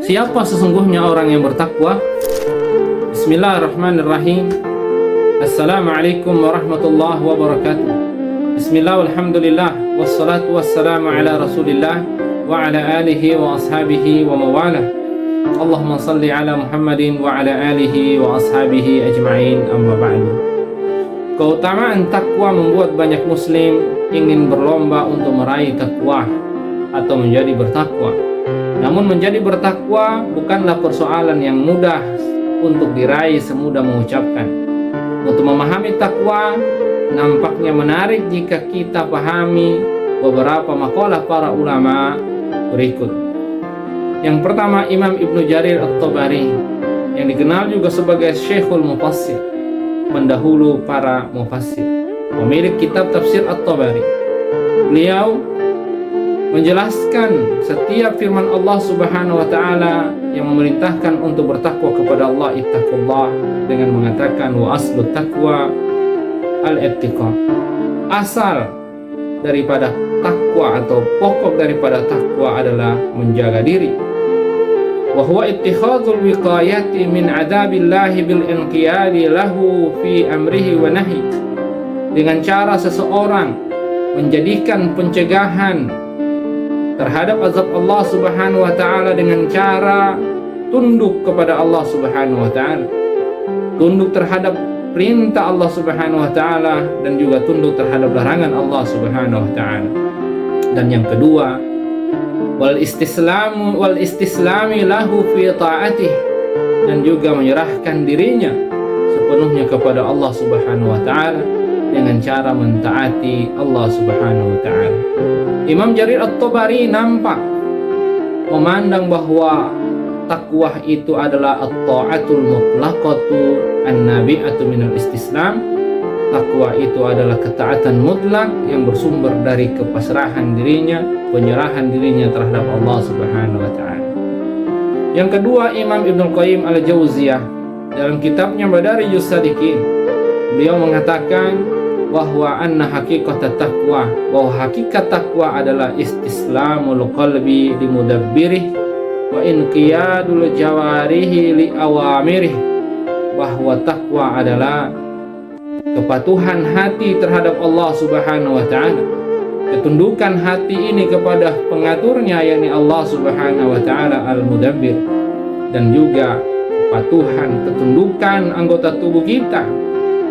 Siapa sesungguhnya orang yang bertakwa? Bismillahirrahmanirrahim. Assalamualaikum warahmatullahi wabarakatuh. Bismillah, alhamdulillah, wassalatu wassalamu ala rasulillah wa ala alihi wa ashabihi wa mawalah. Allahumma salli ala Muhammadin wa ala alihi wa ashabihi ajma'in, amma ba'du. Keutamaan takwa membuat banyak muslim ingin berlomba untuk meraih takwa atau menjadi bertakwa. Namun menjadi bertakwa bukanlah persoalan yang mudah untuk diraih semudah mengucapkan. Untuk memahami takwa nampaknya menarik jika kita pahami beberapa makalah para ulama berikut. Yang pertama, Imam Ibnu Jarir At-Tabari, yang dikenal juga sebagai Syekhul Mufassir, pendahulu para mufassir, pemilik kitab tafsir At-Tabari. Beliau menjelaskan setiap firman Allah Subhanahu wa taala yang memerintahkan untuk bertakwa kepada Allah, ittaqullah, dengan mengatakan wa aslut taqwa al-ittiqa. Asal daripada takwa atau pokok daripada takwa adalah menjaga diri. Wa huwa ittikhadzul wiqayati min adzabillahi bil inqiyadi lahu fi amrihi wa nahyi. Dengan cara seseorang menjadikan pencegahan terhadap azab Allah Subhanahu wa taala dengan cara tunduk kepada Allah Subhanahu wa taala. Tunduk terhadap perintah Allah Subhanahu wa taala dan juga tunduk terhadap larangan Allah Subhanahu wa taala. Dan yang kedua, wal istislami lahu fi ta'atih, dan juga menyerahkan dirinya sepenuhnya kepada Allah Subhanahu wa taala dengan cara mentaati Allah Subhanahu wa taala. Imam Jarir At-Tabari nampak memandang bahwa takwa itu adalah at-ta'atul mutlaqatu an-nabi'atu minal istislam. Takwa itu adalah ketaatan mutlak yang bersumber dari kepasrahan dirinya, penyerahan dirinya terhadap Allah Subhanahu wa taala. Yang kedua, Imam Ibnu Qayyim Al-Jauziyah dalam kitabnya Madarijus Salikin, beliau mengatakan bahwa anna hakikat takwa, bahwa hakikat takwa adalah istislamul qalbi limudabbirih wa inqiyadul jawarihi li awamirih. Bahwa takwa adalah kepatuhan hati terhadap Allah Subhanahu wa taala, ketundukan hati ini kepada pengaturnya, yakni Allah Subhanahu wa taala al-mudabbir, dan juga kepatuhan, ketundukan anggota tubuh kita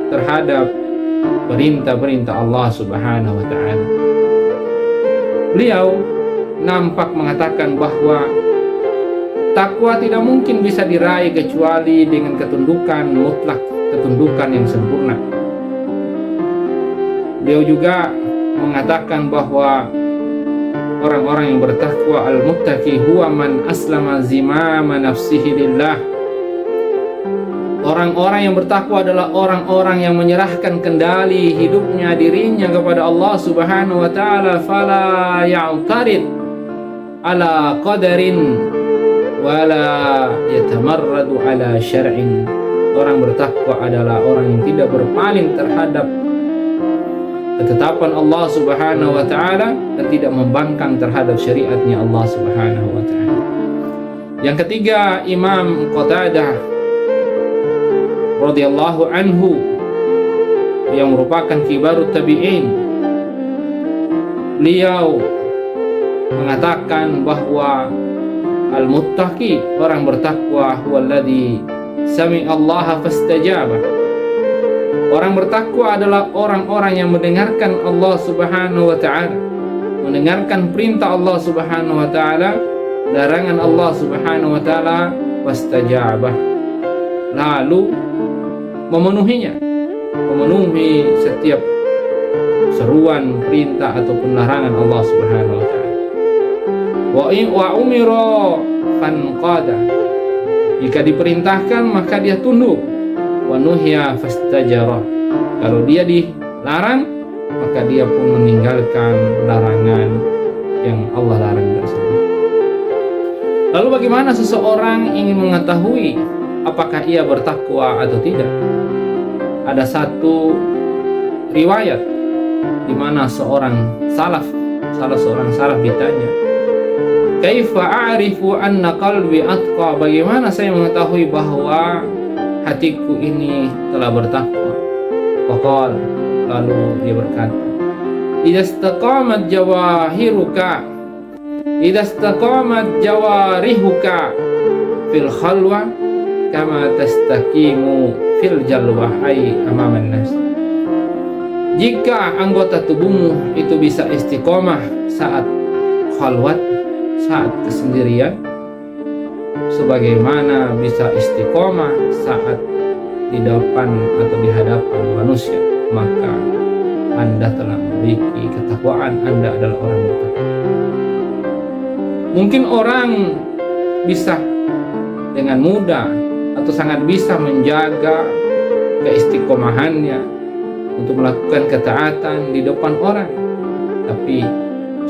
terhadap perintah-perintah Allah Subhanahu wa taala. Beliau nampak mengatakan bahwa takwa tidak mungkin bisa diraih kecuali dengan ketundukan mutlak, ketundukan yang sempurna. Beliau juga mengatakan bahwa orang-orang yang bertakwa al-muttaqi huwa man aslama zimama nafsihi lillah. Orang-orang yang bertakwa adalah orang-orang yang menyerahkan kendali hidupnya, dirinya kepada Allah Subhanahu wa taala, fala ya'tarid ala qadarin wala yatamarradu ala syar'in. Orang bertakwa adalah orang yang tidak berpaling terhadap ketetapan Allah Subhanahu wa taala dan tidak membangkang terhadap syariatnya Allah Subhanahu wa taala. Yang ketiga, Imam Qatadah radhiyallahu anhu, yang merupakan kibarut tabi'in, beliau mengatakan bahwa al-muttaqi, orang bertakwa, huwallazi sami'a Allah fastajaba. Orang bertakwa adalah orang-orang yang mendengarkan Allah Subhanahu wa taala, mendengarkan perintah Allah Subhanahu wa taala, larangan Allah Subhanahu wa taala, fastajaba, lalu memenuhinya, memenuhi setiap seruan, perintah ataupun larangan Allah Subhanahu wa taala. Wa umira fanqada, jika diperintahkan maka dia tunduk. Wa nuhiya fastajara, kalau dia dilarang maka dia pun meninggalkan larangan yang Allah larang tersebut. Lalu bagaimana seseorang ingin mengetahui apakah ia bertakwa atau tidak? Ada satu riwayat di mana salah seorang salaf ditanya, Kaifa a'rifu anna qalbi atqa? Bagaimana saya mengetahui bahwa hatiku ini telah bertakwa? Faqal, lalu dia berkata, idza istaqamat jawahiruka, idza istaqamat jawarihuka fil khalwa kama tastaqimu fil jalwa, ay amaman nas. Jika anggota tubuhmu itu bisa istiqomah saat khalwat, saat kesendirian, sebagaimana bisa istiqomah saat di depan atau di hadapan manusia, maka Anda telah memiliki ketakwaan, Anda adalah orang bertakwa. Mungkin orang bisa dengan mudah atau sangat bisa menjaga keistiqomahannya untuk melakukan ketaatan di depan orang, tapi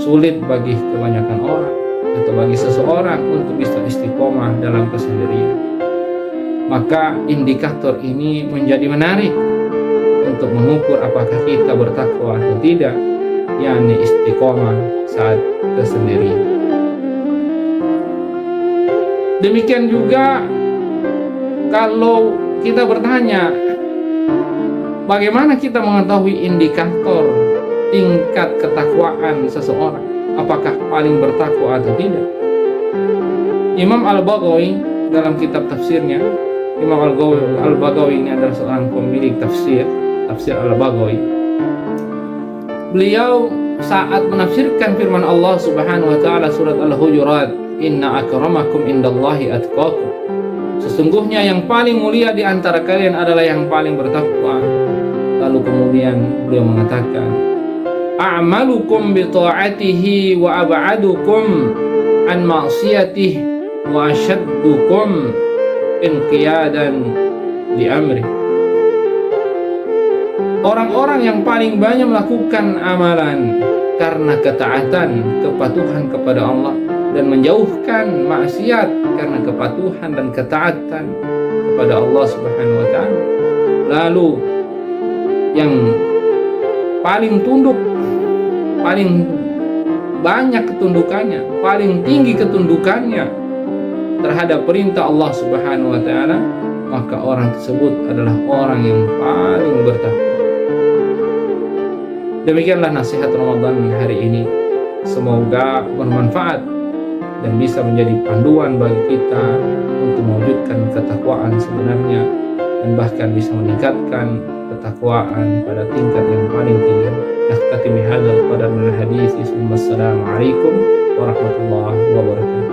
sulit bagi kebanyakan orang atau bagi seseorang untuk bisa istiqomah dalam kesendirian. Maka indikator ini menjadi menarik untuk mengukur apakah kita bertakwa atau tidak, yakni istiqomah saat kesendirian. Demikian juga kalau kita bertanya, bagaimana kita mengetahui indikator tingkat ketakwaan seseorang, apakah paling bertakwa atau tidak? Imam Al-Baghawi dalam kitab tafsirnya, Imam Al-Baghawi ini adalah seorang pemilik tafsir Al-Baghawi. Beliau saat menafsirkan firman Allah Subhanahu wa taala surat Al-Hujurat, inna akramakum indallahi atqakum, sesungguhnya yang paling mulia di antara kalian adalah yang paling bertakwa. Lalu kemudian beliau mengatakan, a'malukum bi ta'atihi wa ab'adukum an ma'siyatihi wa ashaddukum inqiyadan li amri. Orang-orang yang paling banyak melakukan amalan karena ketaatan, kepatuhan kepada Allah, dan menjauhkan maksiat karena kepatuhan dan ketaatan kepada Allah Subhanahu wa taala. Lalu yang paling tunduk, paling banyak ketundukannya, paling tinggi ketundukannya terhadap perintah Allah Subhanahu wa taala, maka orang tersebut adalah orang yang paling bertakwa. Demikianlah nasihat Ramadan hari ini. Semoga bermanfaat dan bisa menjadi panduan bagi kita untuk mewujudkan ketakwaan sebenarnya, dan bahkan bisa meningkatkan ketakwaan pada tingkat yang paling tinggi. Nakhtatim bihadzal qadar min al-hadits. Assalamualaikum warahmatullahi wabarakatuh.